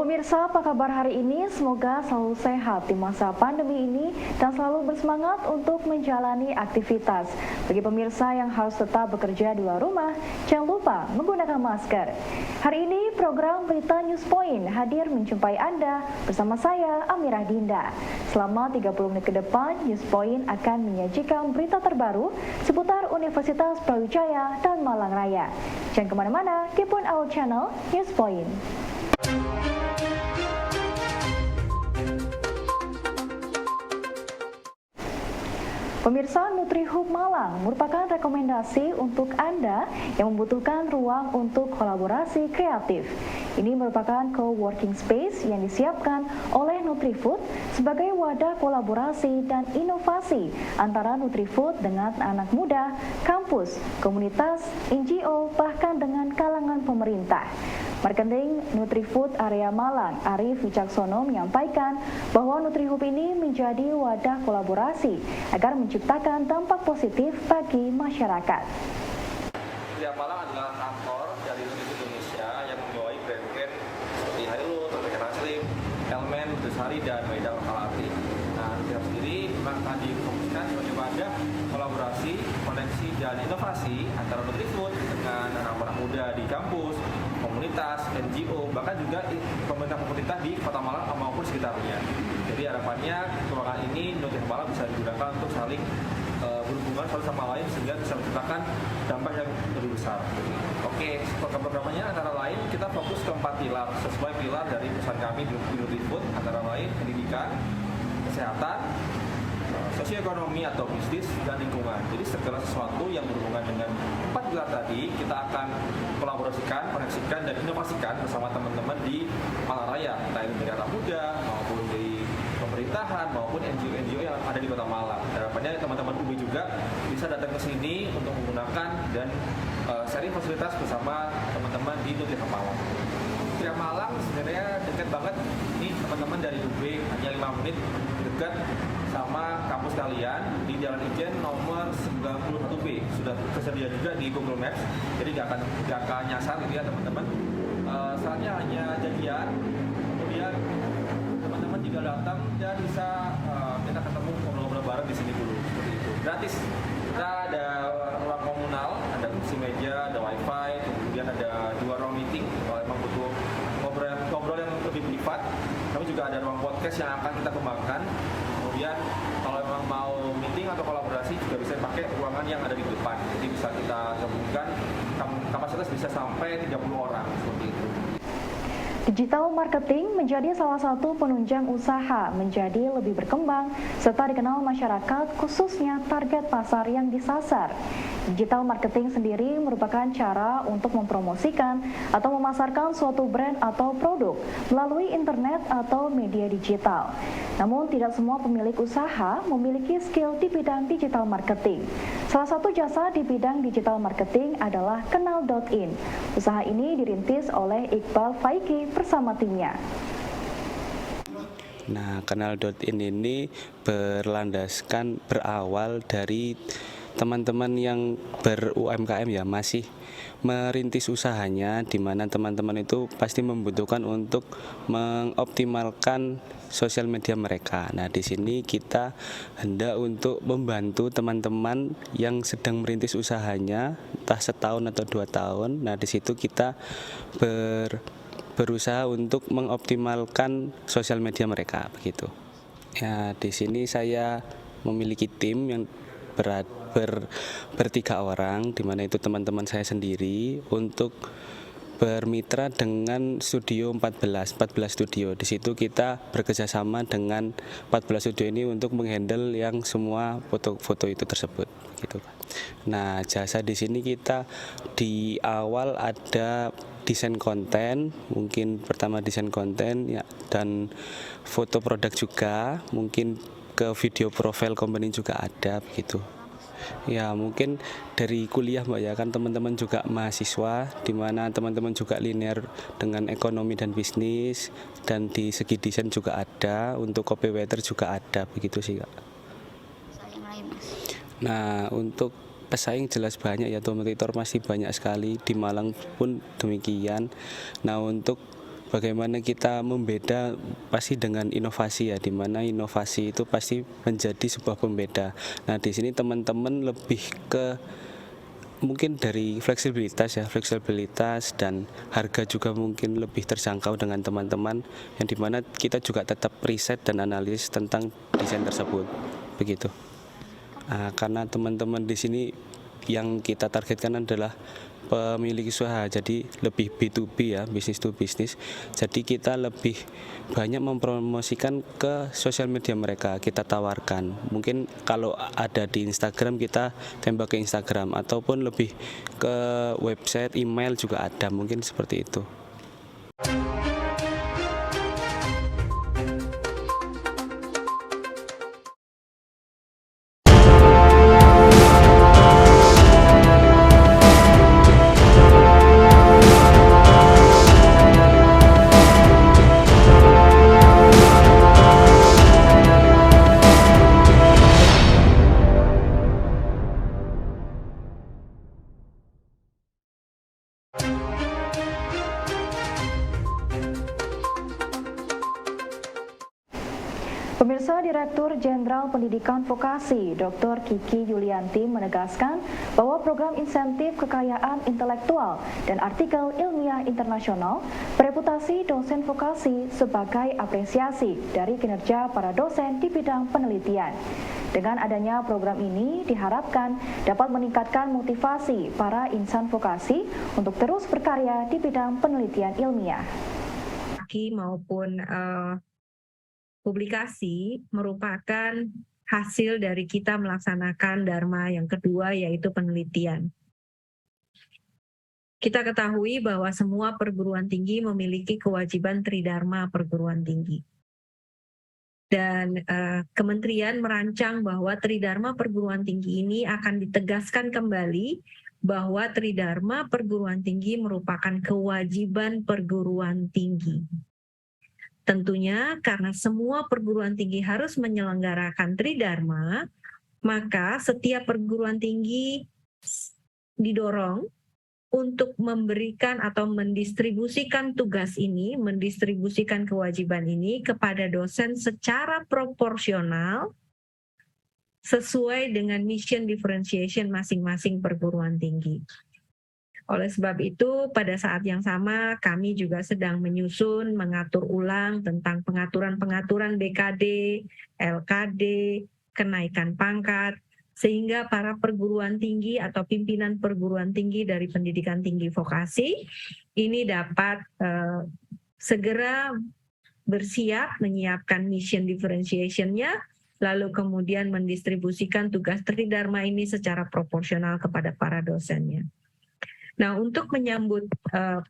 pemirsa, apa kabar hari ini? Semoga selalu sehat di masa pandemi ini dan selalu bersemangat untuk menjalani aktivitas. Bagi pemirsa yang harus tetap bekerja di luar rumah, jangan lupa menggunakan masker. Hari ini program Berita News Point hadir menjumpai Anda bersama saya, Amirah Dinda. Selama 30 menit ke depan, News Point akan menyajikan berita terbaru seputar Universitas Brawijaya dan Malang Raya. Jangan kemana-mana, keep on our channel News Point. Pemirsa, NutriHub Malang merupakan rekomendasi untuk Anda yang membutuhkan ruang untuk kolaborasi kreatif. Ini merupakan co-working space yang disiapkan oleh NutriFood sebagai wadah kolaborasi dan inovasi antara NutriFood dengan anak muda, kampus, komunitas, NGO, bahkan dengan kalangan pemerintah. Marketing NutriFood Area Malang, Arif Wicaksono, menyampaikan bahwa NutriHub ini menjadi wadah kolaborasi agar menciptakan dampak positif bagi masyarakat. Area Malang adalah kantor dari NutriFood Indonesia yang membawahi brand-brand seperti Hailu, Tropicana Slim, Elmen, Nutrisari, dan Wedang Kalati. Nah, NutriHub sendiri memang akan difokuskan sebagai wadah kolaborasi, koneksi, dan inovasi antara NutriFood dengan anak-anak muda di kampus, komunitas, NGO, bahkan juga pemerintah-pemerintah di Kota Malang maupun sekitarnya. Jadi harapannya ruangan ini NutriHub Malang bisa digunakan untuk saling berhubungan satu sama lain sehingga bisa menciptakan dampak yang lebih besar. Oke, programnya antara lain kita fokus ke 4 pilar sesuai pilar dari perusahaan kami di NutriFood, antara lain pendidikan, kesehatan, sosioekonomi atau bisnis, dan lingkungan. Jadi segala sesuatu yang berhubungan dengan 4 pilar tadi kita akan kolaborasikan, koneksikan, dan inovasikan bersama teman-teman di Malang Raya, entah itu dari anak muda maupun dari pemerintahan maupun NGO yang ada di Kota Malang. Harapannya teman-teman UB juga bisa datang ke sini untuk menggunakan dan sharing fasilitas bersama teman-teman di NutriHub Malang. NutriHub Malang sebenarnya dekat banget nih teman-teman dari UB, hanya 5 menit dekat sama kampus kalian di Jalan Ijen nomor 91B. Sudah tersedia juga di Google Maps, jadi nggak akan nyasar gitu ya teman-teman. Saatnya hanya janjian, kemudian teman-teman juga datang dan bisa kita ketemu ngobrol-ngobrol bareng di sini dulu, seperti itu. Gratis. Kita ada ruang komunal, ada kursi meja, ada wifi, kemudian ada 2 ruang meeting kalau emang butuh ngobrol yang lebih privat. Kami juga ada ruang podcast yang akan kita kembangkan. Kemudian kalau memang mau meeting atau kolaborasi juga bisa pakai ruangan yang ada di depan. Jadi bisa kita gabungkan, kapasitas bisa sampai 30 orang seperti itu. Digital marketing menjadi salah satu penunjang usaha menjadi lebih berkembang serta dikenal masyarakat, khususnya target pasar yang disasar. Digital marketing sendiri merupakan cara untuk mempromosikan atau memasarkan suatu brand atau produk melalui internet atau media digital. Namun tidak semua pemilik usaha memiliki skill di bidang digital marketing. Salah satu jasa di bidang digital marketing adalah Kenal.in. Usaha ini dirintis oleh Iqbal Faiki bersama timnya. Nah, Kenal.in ini berawal dari teman-teman yang ber-UMKM ya, masih merintis usahanya, di mana teman-teman itu pasti membutuhkan untuk mengoptimalkan sosial media mereka. Nah, di sini kita hendak untuk membantu teman-teman yang sedang merintis usahanya, entah setahun atau 2 tahun. Nah, di situ kita berusaha untuk mengoptimalkan sosial media mereka, begitu. Ya, di sini saya memiliki tim yang bertiga orang, di mana itu teman-teman saya sendiri, untuk bermitra dengan studio 14 studio. Di situ kita bekerjasama dengan 14 studio ini untuk menghandle yang semua foto-foto itu tersebut, gitu. Nah, jasa di sini kita di awal ada desain konten, mungkin pertama desain konten ya, dan foto produk juga, mungkin ke video profile company juga ada, begitu. Ya, mungkin dari kuliah Mbak ya, kan teman-teman juga mahasiswa, di mana teman-teman juga linear dengan ekonomi dan bisnis, dan di segi desain juga ada, untuk copywriter juga ada, begitu sih Kak. Nah, untuk pesaing jelas banyak ya, kompetitor masih banyak sekali, di Malang pun demikian. Nah, untuk bagaimana kita membeda pasti dengan inovasi ya, di mana inovasi itu pasti menjadi sebuah pembeda. Nah, di sini teman-teman lebih ke mungkin dari fleksibilitas dan harga juga mungkin lebih terjangkau dengan teman-teman, yang dimana kita juga tetap riset dan analisis tentang desain tersebut, begitu. Karena teman-teman di sini yang kita targetkan adalah pemilik usaha, jadi lebih B2B ya, bisnis to bisnis. Jadi kita lebih banyak mempromosikan ke sosial media mereka, kita tawarkan. Mungkin kalau ada di Instagram kita tembak ke Instagram, ataupun lebih ke website, email juga ada, mungkin seperti itu. Pemirsa, Direktur Jenderal Pendidikan Vokasi Dr. Kiki Yulianti menegaskan bahwa program insentif kekayaan intelektual dan artikel ilmiah internasional bereputasi dosen vokasi sebagai apresiasi dari kinerja para dosen di bidang penelitian. Dengan adanya program ini diharapkan dapat meningkatkan motivasi para insan vokasi untuk terus berkarya di bidang penelitian ilmiah. Maupun publikasi merupakan hasil dari kita melaksanakan dharma yang kedua, yaitu penelitian. Kita ketahui bahwa semua perguruan tinggi memiliki kewajiban tridharma perguruan tinggi. Dan kementerian merancang bahwa tridharma perguruan tinggi ini akan ditegaskan kembali bahwa tridharma perguruan tinggi merupakan kewajiban perguruan tinggi. Tentunya karena semua perguruan tinggi harus menyelenggarakan tridharma, maka setiap perguruan tinggi didorong untuk memberikan atau mendistribusikan tugas ini, mendistribusikan kewajiban ini kepada dosen secara proporsional sesuai dengan mission differentiation masing-masing perguruan tinggi. Oleh sebab itu, pada saat yang sama kami juga sedang menyusun, mengatur ulang tentang pengaturan-pengaturan BKD, LKD, kenaikan pangkat, sehingga para perguruan tinggi atau pimpinan perguruan tinggi dari pendidikan tinggi vokasi ini dapat segera bersiap menyiapkan mission differentiation-nya, lalu kemudian mendistribusikan tugas tridharma ini secara proporsional kepada para dosennya. Nah, untuk menyambut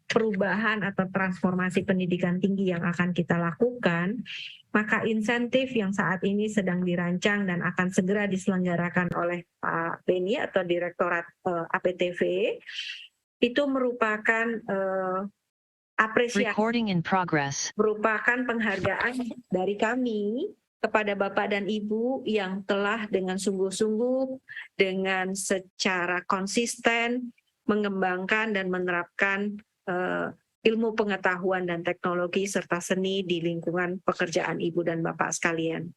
perubahan atau transformasi pendidikan tinggi yang akan kita lakukan, maka insentif yang saat ini sedang dirancang dan akan segera diselenggarakan oleh Pak Beni atau Direktorat APTV, itu merupakan apresiasi, merupakan penghargaan dari kami kepada Bapak dan Ibu yang telah dengan sungguh-sungguh, dengan secara konsisten, mengembangkan dan menerapkan ilmu pengetahuan dan teknologi serta seni di lingkungan pekerjaan Ibu dan Bapak sekalian.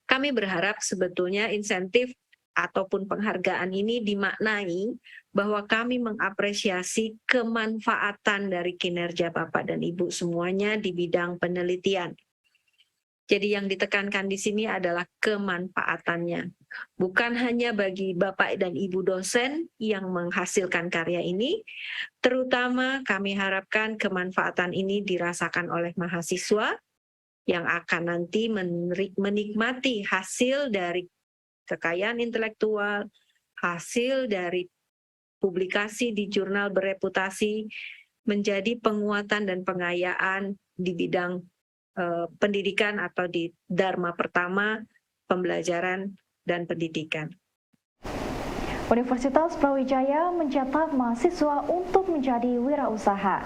Kami berharap sebetulnya insentif ataupun penghargaan ini dimaknai bahwa kami mengapresiasi kemanfaatan dari kinerja Bapak dan Ibu semuanya di bidang penelitian. Jadi yang ditekankan di sini adalah kemanfaatannya. Bukan hanya bagi Bapak dan Ibu dosen yang menghasilkan karya ini, terutama kami harapkan kemanfaatan ini dirasakan oleh mahasiswa yang akan nanti menikmati hasil dari kekayaan intelektual, hasil dari publikasi di jurnal bereputasi, menjadi penguatan dan pengayaan di bidang pendidikan atau di dharma pertama, pembelajaran dan pendidikan. Universitas Brawijaya mencetak mahasiswa untuk menjadi wirausaha.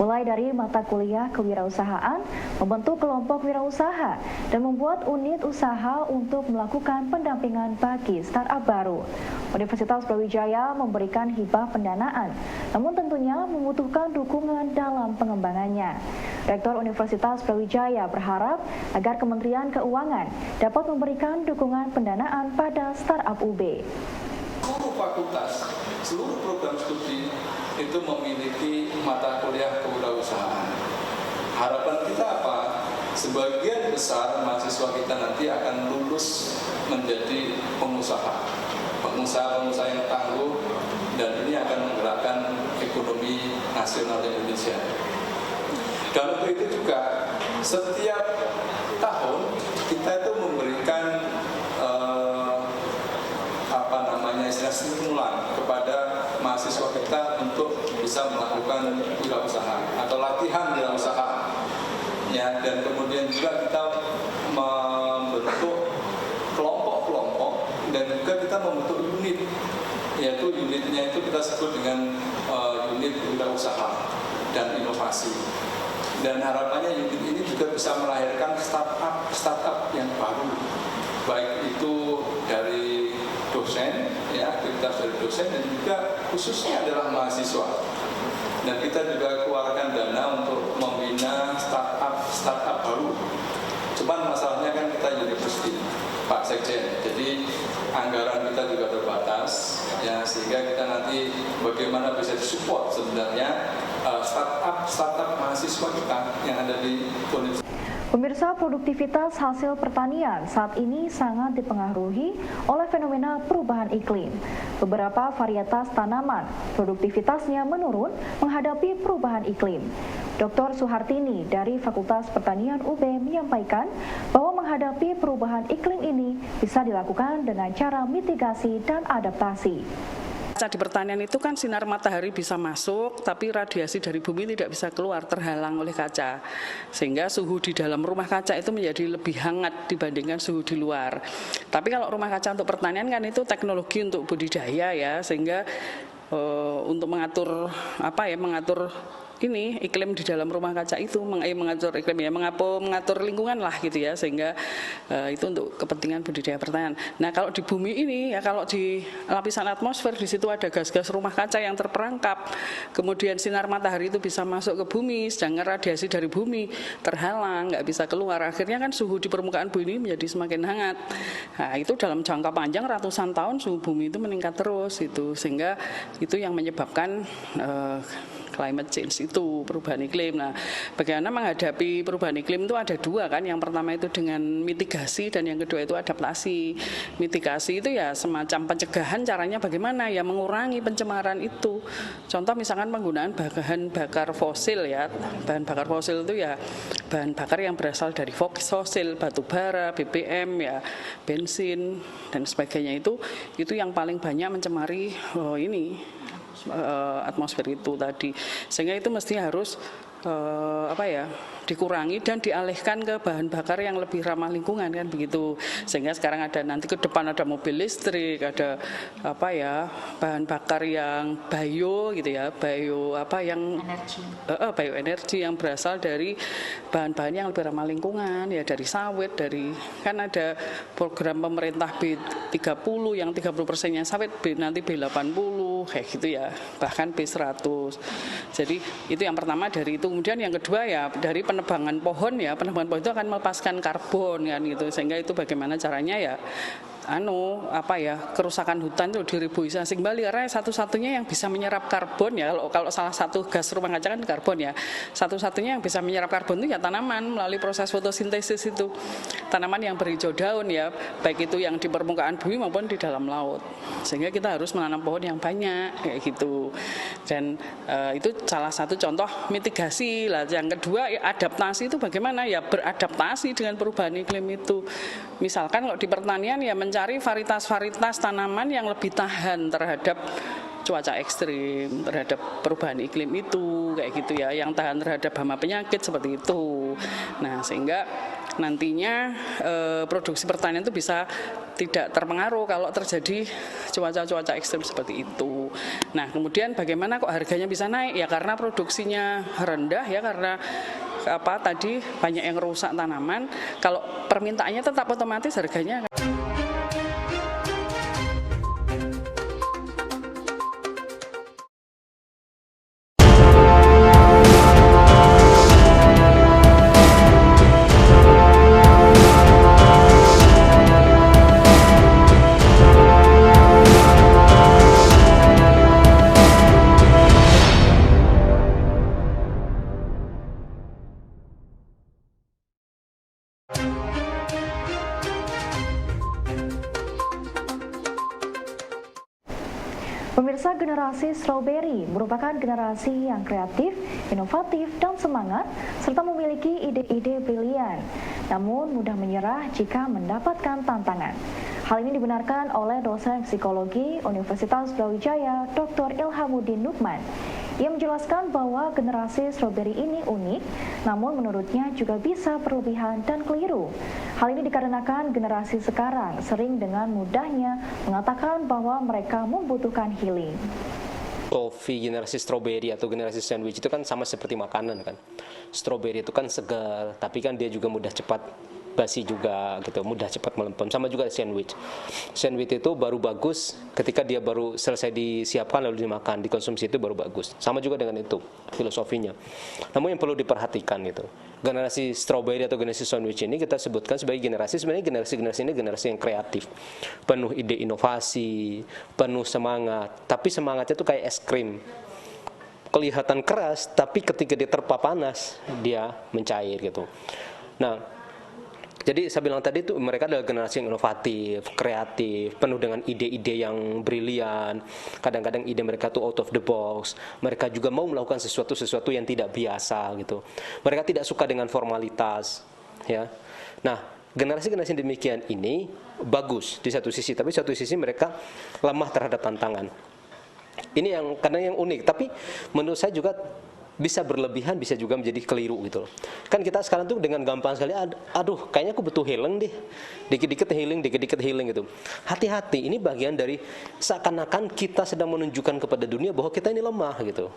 Mulai dari mata kuliah kewirausahaan, membentuk kelompok wirausaha, dan membuat unit usaha untuk melakukan pendampingan bagi startup baru. Universitas Brawijaya memberikan hibah pendanaan, namun tentunya membutuhkan dukungan dalam pengembangannya. Rektor Universitas Brawijaya berharap agar Kementerian Keuangan dapat memberikan dukungan pendanaan pada startup UB. Seluruh fakultas, seluruh program studi itu memiliki mata kuliah kewirausahaan. Harapan kita apa? Sebagian besar mahasiswa kita nanti akan lulus menjadi pengusaha yang tangguh, dan ini akan menggerakkan ekonomi nasional Indonesia. Dan untuk itu juga setiap tahun kita itu memberikan stimulan kepada mahasiswa kita untuk bisa melakukan wirausaha atau latihan wirausaha, ya, dan kemudian juga kita membentuk kelompok-kelompok dan juga kita membentuk unit, yaitu unitnya itu kita sebut dengan unit wirausaha dan inovasi. Dan harapannya unit ini juga bisa melahirkan startup yang baru, baik itu dari dosen, ya, aktivitas dari dosen, dan juga khususnya adalah mahasiswa. Dan kita juga keluarkan dana untuk membina startup baru. Cuman masalahnya kan kita university, Pak Sekjen, jadi anggaran kita juga terbatas, ya, sehingga kita nanti bagaimana bisa disupport sebenarnya startup mahasiswa kita yang ada di universitas. Pemirsa, produktivitas hasil pertanian saat ini sangat dipengaruhi oleh fenomena perubahan iklim. Beberapa varietas tanaman produktivitasnya menurun menghadapi perubahan iklim. Dr. Suhartini dari Fakultas Pertanian UB menyampaikan bahwa menghadapi perubahan iklim ini bisa dilakukan dengan cara mitigasi dan adaptasi. Di pertanian itu kan sinar matahari bisa masuk, tapi radiasi dari bumi tidak bisa keluar, terhalang oleh kaca. Sehingga suhu di dalam rumah kaca itu menjadi lebih hangat dibandingkan suhu di luar. Tapi kalau rumah kaca untuk pertanian kan itu teknologi untuk budidaya, ya, sehingga untuk mengatur ini iklim di dalam rumah kaca itu mengatur iklim, ya, mengatur lingkungan lah gitu, ya, sehingga itu untuk kepentingan budidaya pertanian. Nah, kalau di bumi ini, ya, kalau di lapisan atmosfer di situ ada gas-gas rumah kaca yang terperangkap, kemudian sinar matahari itu bisa masuk ke bumi, sedangkan radiasi dari bumi terhalang, nggak bisa keluar. Akhirnya kan suhu di permukaan bumi menjadi semakin hangat. Nah, itu dalam jangka panjang ratusan tahun suhu bumi itu meningkat terus, itu sehingga itu yang menyebabkan climate change, itu perubahan iklim. Nah, bagaimana menghadapi perubahan iklim itu ada dua kan, yang pertama itu dengan mitigasi dan yang kedua itu adaptasi. Mitigasi itu ya semacam pencegahan, caranya bagaimana, ya mengurangi pencemaran itu. Contoh misalkan penggunaan bahan bakar fosil, ya, bahan bakar fosil itu ya bahan bakar yang berasal dari fosil, batu bara, BBM, ya, bensin dan sebagainya, itu yang paling banyak mencemari atmosfer itu tadi, sehingga itu mesti harus dikurangi dan dialihkan ke bahan bakar yang lebih ramah lingkungan, kan begitu. Sehingga sekarang ada, nanti ke depan ada mobil listrik, ada bahan bakar yang bio gitu, ya, bioenergi yang berasal dari bahan-bahan yang lebih ramah lingkungan, ya, dari sawit, kan ada program pemerintah B30 yang 30%-nya sawit, nanti B80 kayak gitu, ya, bahkan B100. Jadi itu yang pertama dari itu. Kemudian yang kedua ya dari penebangan pohon, ya, penebangan pohon itu akan melepaskan karbon, kan gitu, sehingga itu bagaimana caranya, ya, kerusakan hutan itu direboisasi kembali, karena satu-satunya yang bisa menyerap karbon, ya, kalau salah satu gas rumah kaca kan karbon, ya, satu-satunya yang bisa menyerap karbon itu ya tanaman melalui proses fotosintesis itu, tanaman yang berhijau daun, ya, baik itu yang di permukaan bumi maupun di dalam laut, sehingga kita harus menanam pohon yang banyak kayak gitu. Dan itu salah satu contoh mitigasi lah. Yang kedua, adaptasi itu bagaimana, ya, beradaptasi dengan perubahan iklim itu. Misalkan kalau di pertanian, ya, mencari varietas-varietas tanaman yang lebih tahan terhadap cuaca ekstrim, terhadap perubahan iklim itu, kayak gitu ya, yang tahan terhadap hama penyakit seperti itu. Nah, sehingga nantinya produksi pertanian itu bisa tidak terpengaruh kalau terjadi cuaca-cuaca ekstrim seperti itu. Nah, kemudian bagaimana kok harganya bisa naik? Ya karena produksinya rendah ya, karena tadi banyak yang rusak tanaman. Kalau permintaannya tetap otomatis harganya Pemirsa, generasi strawberry merupakan generasi yang kreatif, inovatif, dan semangat, serta memiliki ide-ide brilian, namun mudah menyerah jika mendapatkan tantangan. Hal ini dibenarkan oleh dosen psikologi Universitas Brawijaya, Dr. Ilhamuddin Nukman. Ia menjelaskan bahwa generasi strawberry ini unik, namun menurutnya juga bisa berlebihan dan keliru. Hal ini dikarenakan generasi sekarang sering dengan mudahnya mengatakan bahwa mereka membutuhkan healing. Toffee generasi strawberry atau generasi sandwich itu kan sama seperti makanan kan. Strawberry itu kan segar, tapi kan dia juga mudah cepat basi juga gitu, mudah cepat melempem. Sama juga sandwich. Sandwich itu baru bagus ketika dia baru selesai disiapkan lalu dimakan, dikonsumsi itu baru bagus. Sama juga dengan itu filosofinya. Namun yang perlu diperhatikan itu, generasi strawberry atau generasi sandwich ini kita sebutkan sebagai generasi, sebenarnya generasi ini generasi yang kreatif, penuh ide inovasi, penuh semangat. Tapi semangatnya tuh kayak es krim, kelihatan keras, tapi ketika dia terpa panas dia mencair gitu. Nah, jadi saya bilang tadi itu mereka adalah generasi yang inovatif, kreatif, penuh dengan ide-ide yang brilian. Kadang-kadang ide mereka tuh out of the box. Mereka juga mau melakukan sesuatu yang tidak biasa gitu. Mereka tidak suka dengan formalitas, ya. Nah, generasi-generasi demikian ini bagus di satu sisi, tapi di satu sisi mereka lemah terhadap tantangan. Ini yang kadang yang unik, tapi menurut saya juga bisa berlebihan, bisa juga menjadi keliru gitu. Kan kita sekarang tuh dengan gampang sekali, aduh kayaknya aku butuh healing deh, dikit-dikit healing gitu. Hati-hati, ini bagian dari seakan-akan kita sedang menunjukkan kepada dunia bahwa kita ini lemah gitu.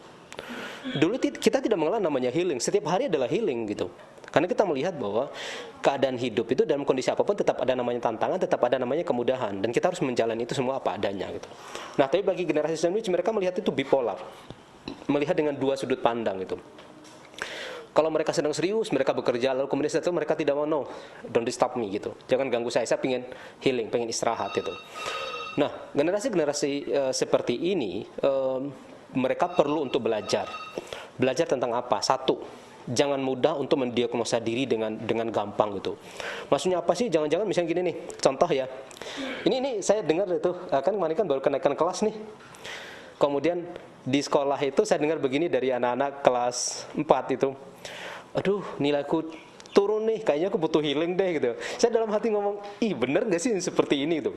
Dulu kita tidak mengenal namanya healing, setiap hari adalah healing gitu. Karena kita melihat bahwa keadaan hidup itu dalam kondisi apapun tetap ada namanya tantangan, tetap ada namanya kemudahan, dan kita harus menjalani itu semua apa adanya gitu. Nah, tapi bagi generasi sandwich mereka melihat itu bipolar, melihat dengan dua sudut pandang itu. Kalau mereka sedang serius, mereka bekerja, lalu kemudian setelah itu mereka tidak mau, no, don't disturb me gitu. Jangan ganggu saya pengen healing, pengen istirahat itu. Nah, generasi-generasi seperti ini mereka perlu untuk belajar. Belajar tentang apa? Satu, jangan mudah untuk mendiagnosa diri dengan gampang gitu. Maksudnya apa sih? Jangan-jangan misalnya gini nih, contoh ya. Ini saya dengar itu, kan kemarin kan baru kenaikan kelas nih. Kemudian di sekolah itu saya dengar begini dari anak-anak kelas 4 itu. Aduh, nilaiku turun nih, kayaknya aku butuh healing deh gitu. Saya dalam hati ngomong, ih bener gak sih seperti ini gitu.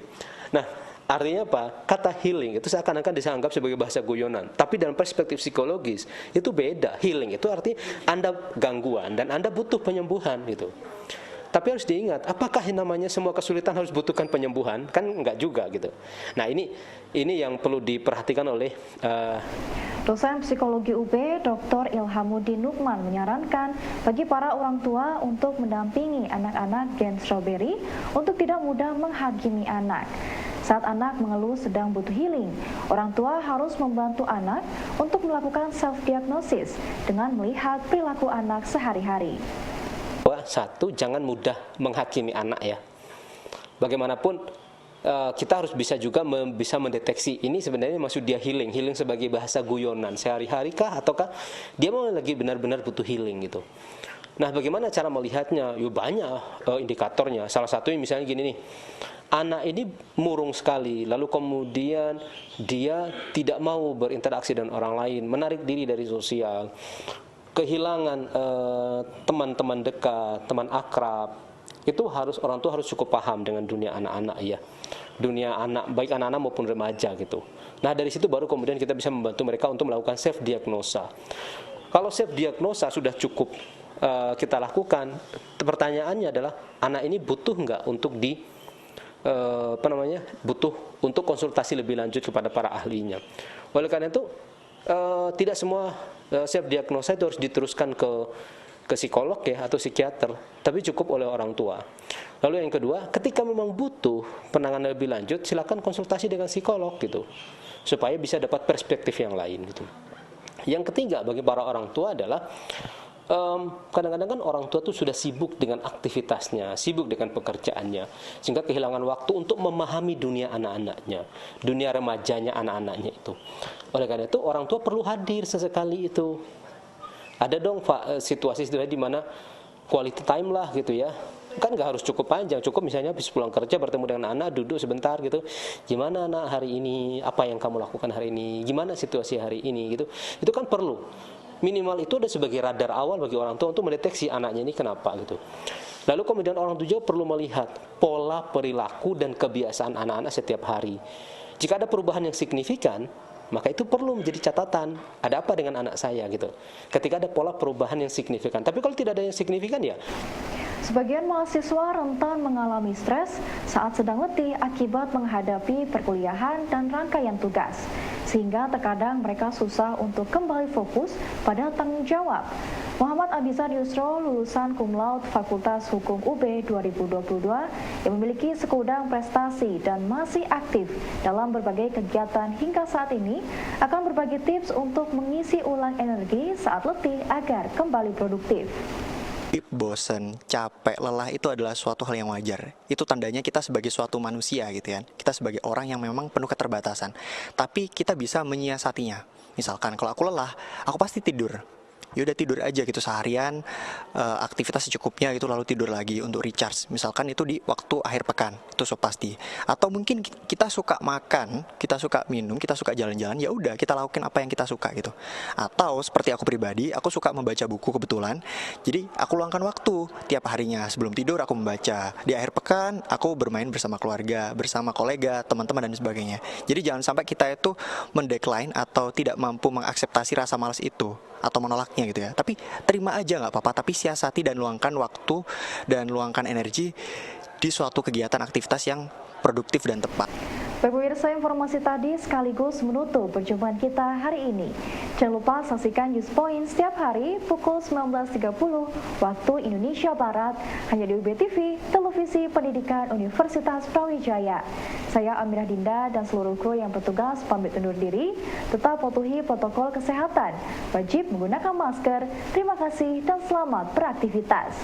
Nah, artinya apa? Kata healing itu seakan-akan dianggap sebagai bahasa guyonan. Tapi dalam perspektif psikologis itu beda. Healing itu artinya Anda gangguan dan Anda butuh penyembuhan gitu. Tapi harus diingat, apakah yang namanya semua kesulitan harus butuhkan penyembuhan? Kan enggak juga gitu. Nah, ini yang perlu diperhatikan oleh Dosen Psikologi UB Dr. Ilhamuddin Nukman menyarankan bagi para orang tua untuk mendampingi anak-anak Gen Strawberry untuk tidak mudah menghakimi anak. Saat anak mengeluh sedang butuh healing, orang tua harus membantu anak untuk melakukan self-diagnosis dengan melihat perilaku anak sehari-hari. Satu, jangan mudah menghakimi anak ya. Bagaimanapun kita harus bisa juga bisa mendeteksi ini sebenarnya maksud dia healing sebagai bahasa guyonan sehari-hari kah, ataukah dia mau lagi benar-benar butuh healing gitu. Nah, bagaimana cara melihatnya? Yuk, banyak indikatornya. Salah satunya misalnya gini nih, anak ini murung sekali, lalu kemudian dia tidak mau berinteraksi dengan orang lain, menarik diri dari sosial, kehilangan teman-teman dekat, teman akrab. Itu orang tua harus cukup paham dengan dunia anak-anak ya. dunia anak, baik anak-anak maupun remaja gitu. Nah dari situ baru kemudian kita bisa membantu mereka untuk melakukan self diagnosa. Kalau self diagnosa sudah cukup kita lakukan, pertanyaannya adalah anak ini butuh nggak untuk butuh untuk konsultasi lebih lanjut kepada para ahlinya. Oleh karena itu tidak semua self diagnosa itu harus diteruskan ke psikolog ya atau psikiater, tapi cukup oleh orang tua. Lalu yang kedua, ketika memang butuh penanganan lebih lanjut, silakan konsultasi dengan psikolog gitu, supaya bisa dapat perspektif yang lain gitu. Yang ketiga bagi para orang tua adalah kadang-kadang kan orang tua tuh sudah sibuk dengan aktivitasnya, sibuk dengan pekerjaannya, sehingga kehilangan waktu untuk memahami dunia anak-anaknya, dunia remajanya anak-anaknya itu. Oleh karena itu orang tua perlu hadir sesekali itu. Ada dong situasi di mana quality time lah gitu ya. Kan nggak harus cukup panjang, cukup misalnya habis pulang kerja bertemu dengan anak, duduk sebentar gitu. Gimana anak hari ini? Apa yang kamu lakukan hari ini? Gimana situasi hari ini gitu. Itu kan perlu. Minimal itu ada sebagai radar awal bagi orang tua untuk mendeteksi anaknya ini kenapa gitu. Lalu kemudian orang tua juga perlu melihat pola perilaku dan kebiasaan anak-anak setiap hari. Jika ada perubahan yang signifikan, maka itu perlu menjadi catatan. Ada apa dengan anak saya gitu. Ketika ada pola perubahan yang signifikan. Tapi kalau tidak ada yang signifikan ya. Sebagian mahasiswa rentan mengalami stres saat sedang letih akibat menghadapi perkuliahan dan rangkaian tugas, sehingga terkadang mereka susah untuk kembali fokus pada tanggung jawab. Muhammad Abizar Yusro, lulusan cum laude Fakultas Hukum UB 2022 yang memiliki segudang prestasi dan masih aktif dalam berbagai kegiatan hingga saat ini, akan berbagi tips untuk mengisi ulang energi saat letih agar kembali produktif. Bosen, capek, lelah itu adalah suatu hal yang wajar. Itu tandanya kita sebagai suatu manusia gitu ya. Kita sebagai orang yang memang penuh keterbatasan. Tapi kita bisa menyiasatinya. Misalkan kalau aku lelah, aku pasti tidur. Ya udah tidur aja gitu seharian, aktivitas secukupnya gitu, lalu tidur lagi untuk recharge. Misalkan itu di waktu akhir pekan, itu so pasti. Atau mungkin kita suka makan, kita suka minum, kita suka jalan-jalan, ya udah kita lakukan apa yang kita suka gitu. Atau seperti aku pribadi, aku suka membaca buku kebetulan. Jadi aku luangkan waktu tiap harinya, sebelum tidur aku membaca. Di akhir pekan aku bermain bersama keluarga, bersama kolega, teman-teman dan sebagainya. Jadi jangan sampai kita itu mendecline atau tidak mampu mengakseptasi rasa malas itu atau menolaknya gitu ya. Tapi terima aja nggak apa-apa, tapi siasati dan luangkan waktu dan luangkan energi di suatu kegiatan aktivitas yang produktif dan tepat. Baik pemirsa, informasi tadi sekaligus menutup perjumpaan kita hari ini. Jangan lupa saksikan News Point setiap hari pukul 19.30 waktu Indonesia Barat hanya di UB TV, Televisi Pendidikan Universitas Brawijaya. Saya Amirah Dinda dan seluruh kru yang bertugas pamit undur diri. Tetap patuhi protokol kesehatan, wajib menggunakan masker. Terima kasih dan selamat beraktivitas.